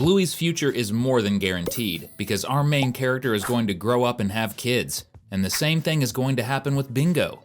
Blueys Future is more than guaranteed, because our main character is going to grow up and have kids. And the same thing is going to happen with Bingo.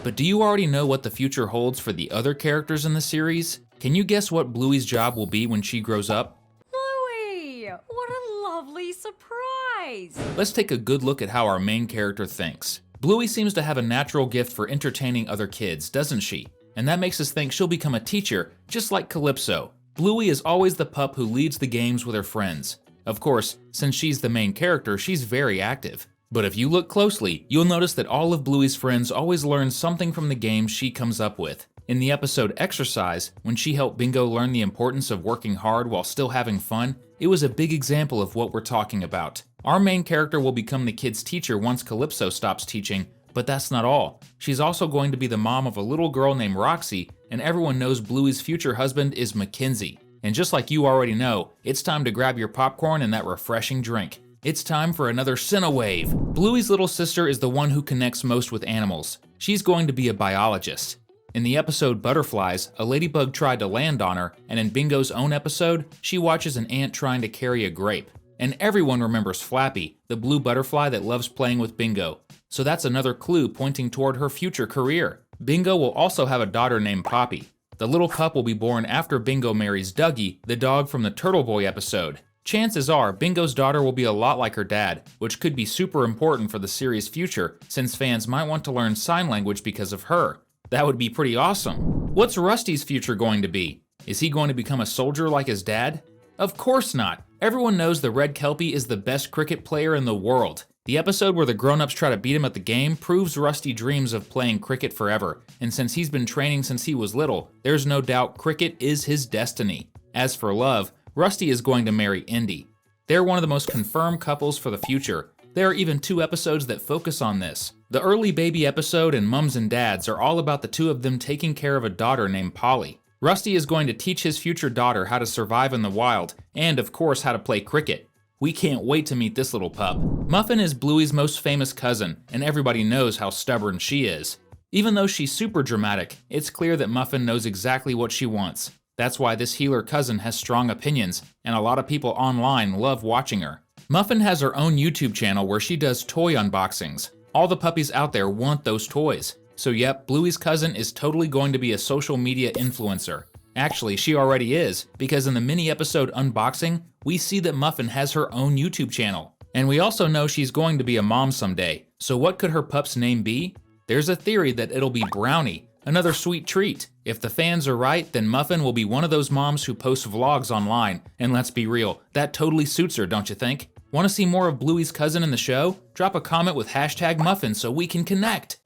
But do you already know what the future holds for the other characters in the series? Can you guess what Bluey's job will be when she grows up? Bluey! What a lovely surprise! Let's take a good look at how our main character thinks. Bluey seems to have a natural gift for entertaining other kids, doesn't she? And that makes us think she'll become a teacher, just like Calypso. Bluey is always the pup who leads the games with her friends. Of course, since she's the main character, she's very active. But if you look closely, you'll notice that all of Bluey's friends always learn something from the games she comes up with. In the episode Exercise, when she helped Bingo learn the importance of working hard while still having fun, it was a big example of what we're talking about. Our main character will become the kid's teacher once Calypso stops teaching, but that's not all. She's also going to be the mom of a little girl named Roxy, and everyone knows Bluey's future husband is McKenzie. And just like you already know, it's time to grab your popcorn and that refreshing drink. It's time for another Cinewave. Bluey's little sister is the one who connects most with animals. She's going to be a biologist. In the episode Butterflies, a ladybug tried to land on her, and in Bingo's own episode, she watches an ant trying to carry a grape. And everyone remembers Flappy, the blue butterfly that loves playing with Bingo. So that's another clue pointing toward her future career. Bingo will also have a daughter named Poppy. The little pup will be born after Bingo marries Dougie, the dog from the Turtle Boy episode. Chances are Bingo's daughter will be a lot like her dad, which could be super important for the series' future, since fans might want to learn sign language because of her. That would be pretty awesome. What's Rusty's future going to be? Is he going to become a soldier like his dad? Of course not. Everyone knows the Red Kelpie is the best cricket player in the world. The episode where the grown-ups try to beat him at the game proves Rusty dreams of playing cricket forever, and since he's been training since he was little, there's no doubt cricket is his destiny. As for love, Rusty is going to marry Indy. They're one of the most confirmed couples for the future. There are even 2 episodes that focus on this. The early baby episode and Mums and Dads are all about the 2 of them taking care of a daughter named Polly. Rusty is going to teach his future daughter how to survive in the wild, and of course how to play cricket. We can't wait to meet this little pup. Muffin is Bluey's most famous cousin, and everybody knows how stubborn she is. Even though she's super dramatic, it's clear that Muffin knows exactly what she wants. That's why this healer cousin has strong opinions, and a lot of people online love watching her. Muffin has her own YouTube channel where she does toy unboxings. All the puppies out there want those toys. So yep, Bluey's cousin is totally going to be a social media influencer. Actually, she already is, because in the mini episode unboxing, we see that Muffin has her own YouTube channel. And we also know she's going to be a mom someday. So what could her pup's name be? There's a theory that it'll be Brownie, another sweet treat. If the fans are right, then Muffin will be one of those moms who post vlogs online. And let's be real, that totally suits her, don't you think? Want to see more of Bluey's cousin in the show? Drop a comment with #Muffin so we can connect.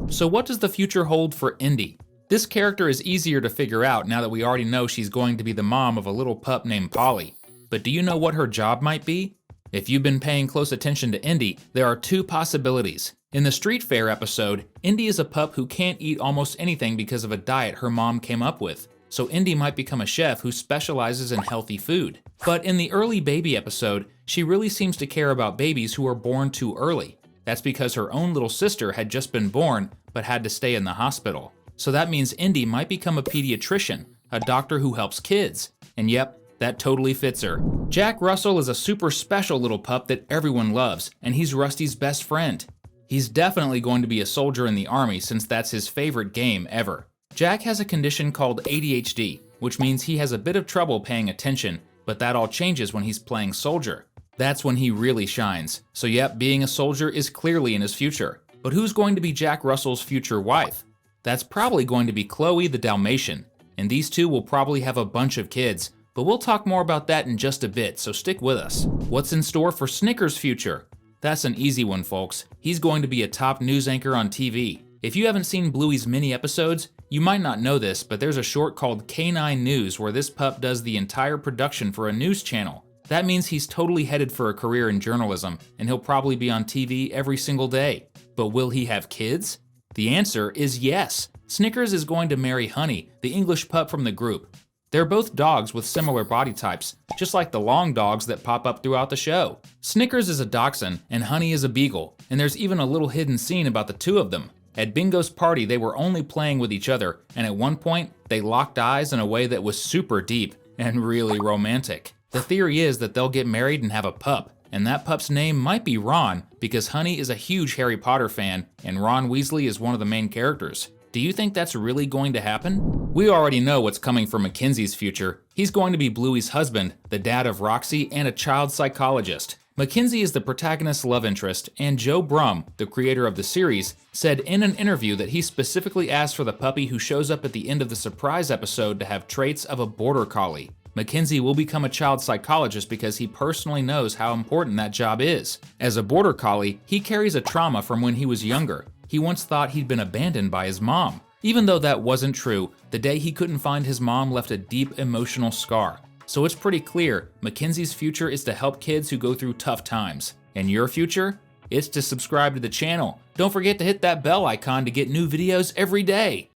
So what does the future hold for Indy? This character is easier to figure out now that we already know she's going to be the mom of a little pup named Polly. But do you know what her job might be? If you've been paying close attention to Indy, there are 2 possibilities. In the Street Fair episode, Indy is a pup who can't eat almost anything because of a diet her mom came up with. So Indy might become a chef who specializes in healthy food. But in the early baby episode, she really seems to care about babies who are born too early. That's because her own little sister had just been born, but had to stay in the hospital. So that means Indy might become a pediatrician, a doctor who helps kids. And yep, that totally fits her. Jack Russell is a super special little pup that everyone loves, and he's Rusty's best friend. He's definitely going to be a soldier in the army since that's his favorite game ever. Jack has a condition called ADHD, which means he has a bit of trouble paying attention, but that all changes when he's playing soldier. That's when he really shines. So yep, being a soldier is clearly in his future. But who's going to be Jack Russell's future wife? That's probably going to be Khloe the Dalmatian. And these 2 will probably have a bunch of kids, but we'll talk more about that in just a bit, so stick with us. What's in store for Snickers Future? That's an easy one, folks. He's going to be a top news anchor on TV. If you haven't seen Bluey's mini episodes, you might not know this, but there's a short called K9 News where this pup does the entire production for a news channel. That means he's totally headed for a career in journalism, and he'll probably be on TV every single day. But will he have kids? The answer is yes. Snickers is going to marry Honey, the English pup from the group. They're both dogs with similar body types, just like the long dogs that pop up throughout the show. Snickers is a dachshund and Honey is a beagle, and there's even a little hidden scene about the 2 of them. At Bingo's party, they were only playing with each other, and at one point, they locked eyes in a way that was super deep and really romantic. The theory is that they'll get married and have a pup, and that pup's name might be Ron because Honey is a huge Harry Potter fan and Ron Weasley is one of the main characters. Do you think that's really going to happen? We already know what's coming for McKenzie's future. He's going to be Bluey's husband, the dad of Roxy, and a child psychologist. McKenzie is the protagonist's love interest, and Joe Brum, the creator of the series, said in an interview that he specifically asked for the puppy who shows up at the end of the surprise episode to have traits of a border collie. McKenzie will become a child psychologist because he personally knows how important that job is. As a border collie, he carries a trauma from when he was younger. He once thought he'd been abandoned by his mom. Even though that wasn't true, the day he couldn't find his mom left a deep emotional scar. So it's pretty clear, McKenzie's future is to help kids who go through tough times. And your future? It's to subscribe to the channel. Don't forget to hit that bell icon to get new videos every day.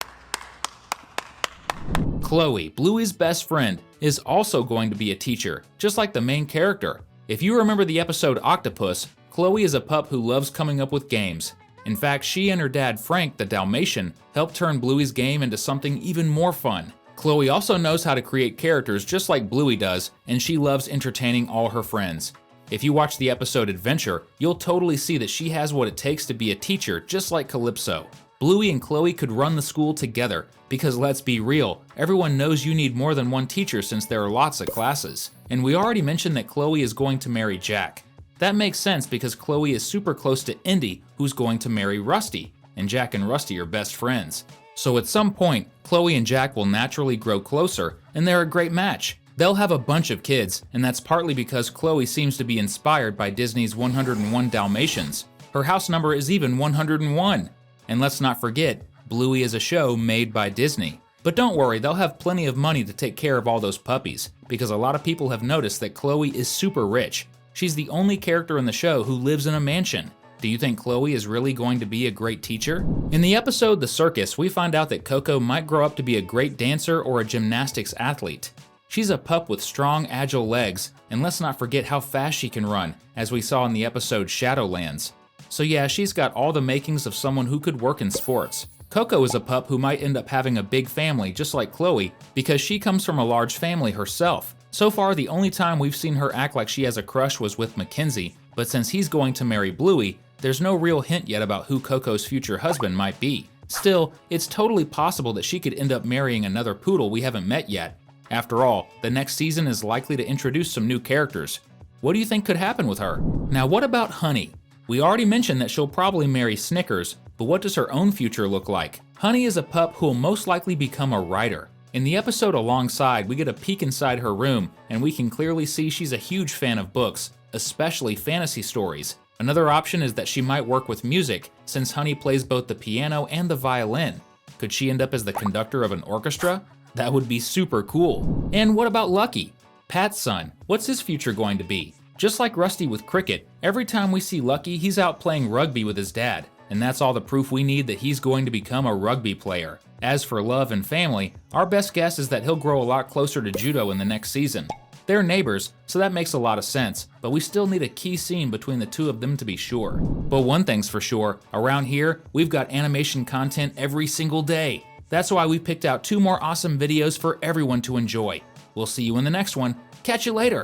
Khloe, Bluey's best friend, is also going to be a teacher, just like the main character. If you remember the episode Octopus, Khloe is a pup who loves coming up with games. In fact, she and her dad Frank, the Dalmatian, helped turn Bluey's game into something even more fun. Khloe also knows how to create characters just like Bluey does, and she loves entertaining all her friends. If you watch the episode Adventure, you'll totally see that she has what it takes to be a teacher just like Calypso. Bluey and Khloe could run the school together, because let's be real, everyone knows you need more than one teacher since there are lots of classes. And we already mentioned that Khloe is going to marry Jack. That makes sense because Khloe is super close to Indy, who's going to marry Rusty, and Jack and Rusty are best friends. So at some point, Khloe and Jack will naturally grow closer, and they're a great match. They'll have a bunch of kids, and that's partly because Khloe seems to be inspired by Disney's 101 Dalmatians. Her house number is even 101. And let's not forget, Bluey is a show made by Disney. But don't worry, they'll have plenty of money to take care of all those puppies, because a lot of people have noticed that Khloe is super rich. She's the only character in the show who lives in a mansion. Do you think Khloe is really going to be a great teacher? In the episode The Circus, we find out that Koko might grow up to be a great dancer or a gymnastics athlete. She's a pup with strong, agile legs, and let's not forget how fast she can run, as we saw in the episode Shadowlands. So yeah, she's got all the makings of someone who could work in sports. Koko is a pup who might end up having a big family just like Khloe, because she comes from a large family herself. So far, the only time we've seen her act like she has a crush was with McKenzie, but since he's going to marry Bluey, there's no real hint yet about who Koko's future husband might be. Still, it's totally possible that she could end up marrying another poodle we haven't met yet. After all, the next season is likely to introduce some new characters. What do you think could happen with her? Now what about Honey? We already mentioned that she'll probably marry Snickers, but what does her own future look like? Honey is a pup who will most likely become a writer. In the episode Alongside, we get a peek inside her room, and we can clearly see she's a huge fan of books, especially fantasy stories. Another option is that she might work with music, since Honey plays both the piano and the violin. Could she end up as the conductor of an orchestra? That would be super cool. And what about Lucky? Pat's son, what's his future going to be? Just like Rusty with cricket, every time we see Lucky, he's out playing rugby with his dad. And that's all the proof we need that he's going to become a rugby player. As for love and family, our best guess is that he'll grow a lot closer to Judo in the next season. They're neighbors, so that makes a lot of sense, but we still need a key scene between the two of them to be sure. But one thing's for sure, around here, we've got animation content every single day. That's why we picked out 2 more awesome videos for everyone to enjoy. We'll see you in the next one. Catch you later!